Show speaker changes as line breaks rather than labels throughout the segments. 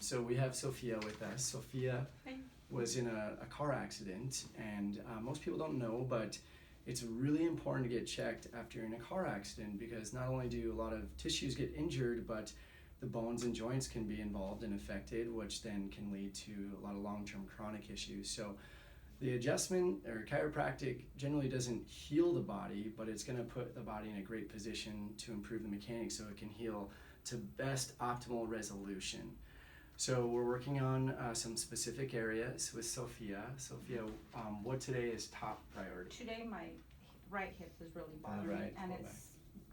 So we have Sophia with us. Sophia was in a car accident, and most people don't know, but it's really important to get checked after you're in a car accident, because not only do a lot of tissues get injured, but the bones and joints can be involved and affected, which then can lead to a lot of long-term chronic issues. So the adjustment or chiropractic generally doesn't heal the body, but it's going to put the body in a great position to improve the mechanics so it can heal to best optimal resolution. So we're working on some specific areas with Sophia. Sophia, what today is top priority?
Today my right hip is really bothering me, and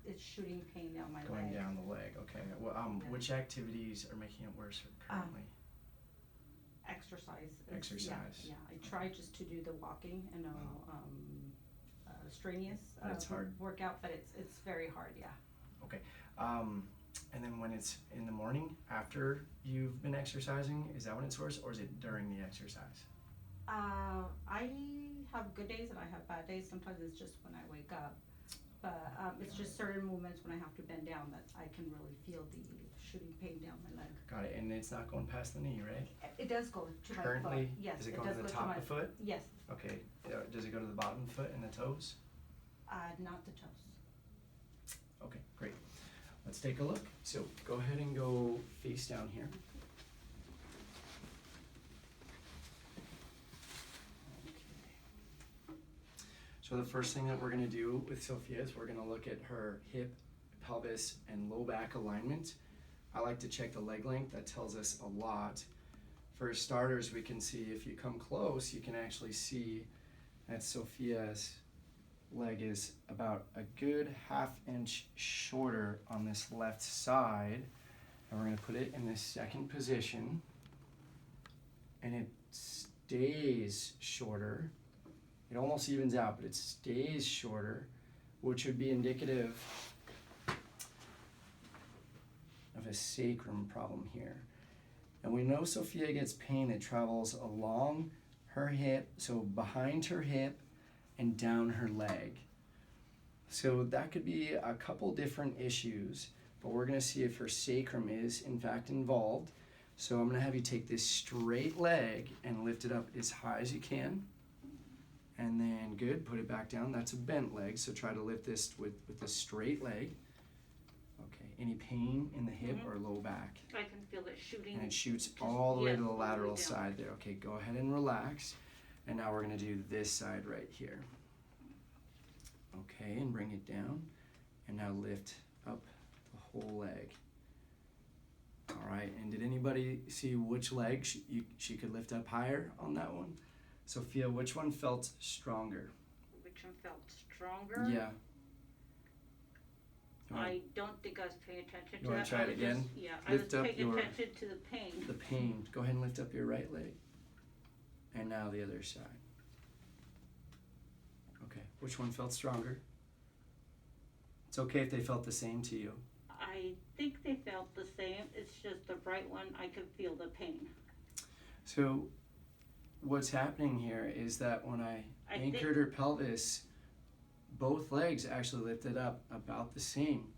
it's shooting pain down my leg.
Going down the leg, okay. Well, which activities are making it worse currently?
Exercise. Yeah, I try just to do the walking. I know strenuous
it's hard.
Workout, but it's very hard, yeah.
Okay. And then when it's in the morning after you've been exercising, is that when it's worse, or is it during the exercise?
I have good days and I have bad days. Sometimes it's just when I wake up, but it's just certain movements when I have to bend down that I can really feel the shooting pain down my leg.
Got it. And it's not going past the knee, right?
It does go to my
Currently,
foot. Yes,
does it go to the top of the foot?
Yes.
Okay. Does it go to the bottom foot and the toes?
Not the toes.
Okay, great. Let's take a look. So go ahead and go face down here. Okay. So the first thing that we're going to do with Sophia is we're going to look at her hip, pelvis, and low back alignment. I like to check the leg length. That tells us a lot. For starters, we can see, if you come close, you can actually see that Sophia's leg is about a good ½ inch shorter on this left side, and we're going to put it in this second position, and it stays shorter. It almost evens out, but it stays shorter, which would be indicative of a sacrum problem here. And we know Sophia gets pain that travels along her hip, so behind her hip and down her leg. So that could be a couple different issues, but we're going to see if her sacrum is in fact involved. So I'm going to have you take this straight leg and lift it up as high as you can. And then good, put it back down. That's a bent leg, so try to lift this with a straight leg. Okay, any pain in the hip or low back?
I can feel it shooting.
And it shoots all the way to the lateral side there. Okay, go ahead and relax. And now we're going to do this side right here. Okay, and bring it down. And now lift up the whole leg. All right, and did anybody see which leg she could lift up higher on that one? Sophia, which one felt stronger?
Which one felt stronger?
Yeah.
I don't think I was paying attention to that.
You want to try it again?
I was paying attention to the pain.
The pain. Go ahead and lift up your right leg. And now the other side. Okay, which one felt stronger? It's okay if they felt the same to you.
I think they felt the same. It's just the right one, I could feel the pain.
So what's happening here is that when I anchored her pelvis, both legs actually lifted up about the same.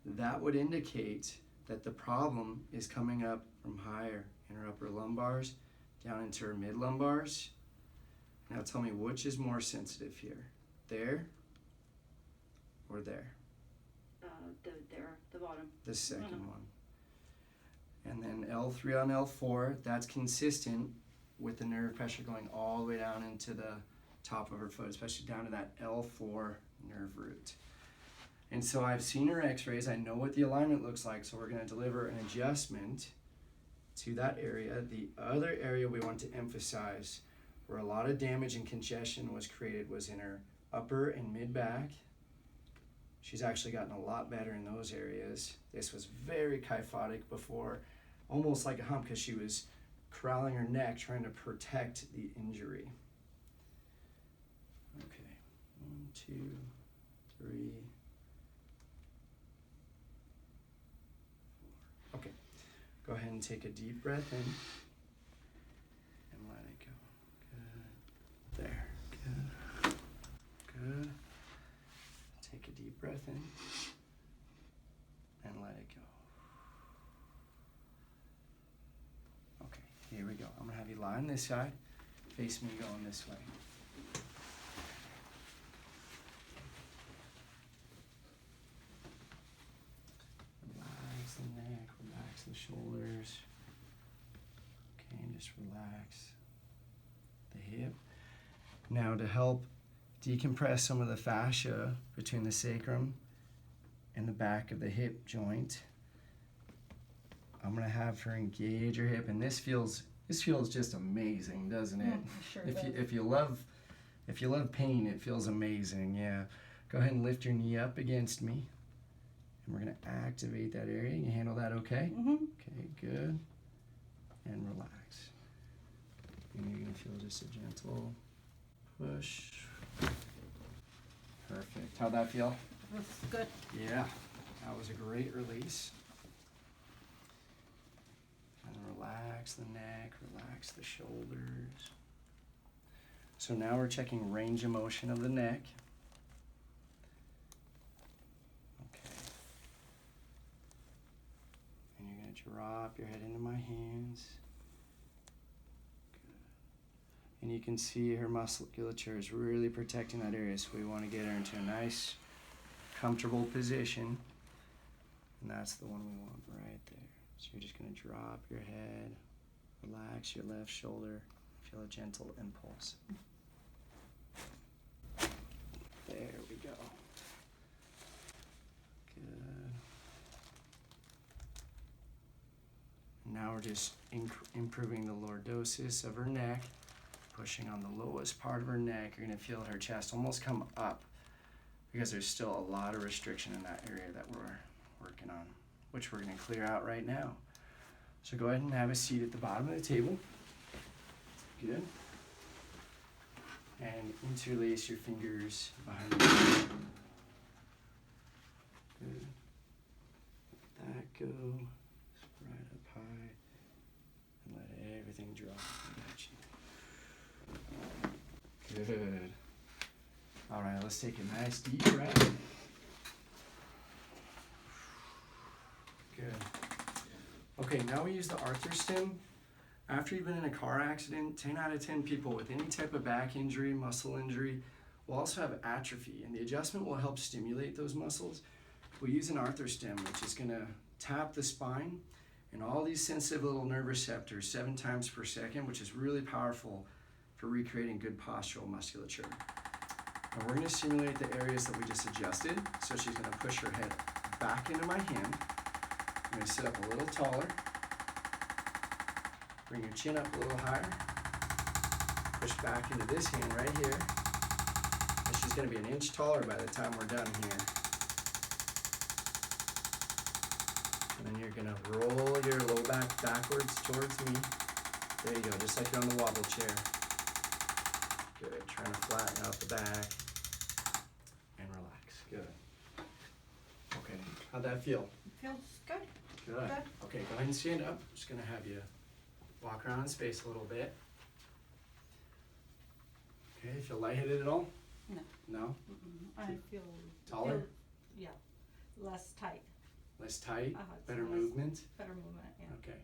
That would indicate that the problem is coming up from higher in her upper lumbars down into her mid lumbars. Now tell me, which is more sensitive here? There or there?
The bottom.
The second one. And then L3 on L4, that's consistent with the nerve pressure going all the way down into the top of her foot, especially down to that L4 nerve root. And so I've seen her x-rays, I know what the alignment looks like, so we're going to deliver an adjustment to that area. The other area we want to emphasize where a lot of damage and congestion was created was in her upper and mid back. She's actually gotten a lot better in those areas. This was very kyphotic before, almost like a hump, because she was corralling her neck trying to protect the injury. Okay, 1, 2, 3, 4. Okay, go ahead and take a deep breath in and let it go. Good. There. Good. Good. Take a deep breath in and let it go. Here we go. I'm gonna have you lie on this side, face me going this way. Relax the neck, relax the shoulders. Okay, and just relax the hip. Now to help decompress some of the fascia between the sacrum and the back of the hip joint, I'm gonna have her engage her hip, and this feels just amazing, doesn't it?
Sure
If you love pain, it feels amazing. Yeah. Go ahead and lift your knee up against me, and we're gonna activate that area. You handle that okay? Okay, good. And relax. And you're gonna feel just a gentle push. Perfect. How'd that feel?
That's good.
Yeah, that was a great release. And relax the neck, relax the shoulders. So now we're checking range of motion of the neck. Okay. And you're going to drop your head into my hands. Good. And you can see her musculature is really protecting that area, so we want to get her into a nice, comfortable position. And that's the one we want right there. So you're just going to drop your head, relax your left shoulder, feel a gentle impulse. There we go. Good. Now we're just improving the lordosis of her neck, pushing on the lowest part of her neck. You're going to feel her chest almost come up because there's still a lot of restriction in that area that we're working on, which we're going to clear out right now. So go ahead and have a seat at the bottom of the table. Good. And interlace your fingers behind your back. Good. Let that go. Right up high. And let everything drop. Good. All right, let's take a nice deep breath. Good. Okay, now we use the Arthur stem. After you've been in a car accident, 10 out of 10 people with any type of back injury, muscle injury, will also have atrophy, and the adjustment will help stimulate those muscles. We use an Arthur stem, which is going to tap the spine and all these sensitive little nerve receptors 7 times per second, which is really powerful for recreating good postural musculature. And we're going to stimulate the areas that we just adjusted. So she's going to push her head back into my hand. I'm going to sit up a little taller. Bring your chin up a little higher. Push back into this hand right here. And she's going to be an inch taller by the time we're done here. And then you're going to roll your low back backwards towards me. There you go, just like you're on the wobble chair. Good, trying to flatten out the back. And relax, good. Okay, how'd that feel?
Feels good.
Good. Okay, go ahead and stand up. Just gonna have you walk around in space a little bit. Okay, feel lightheaded at all?
No.
No?
I feel
Taller?
Yeah, less tight.
Less tight?
It's
Better
less-
movement?
Better movement, yeah.
Okay,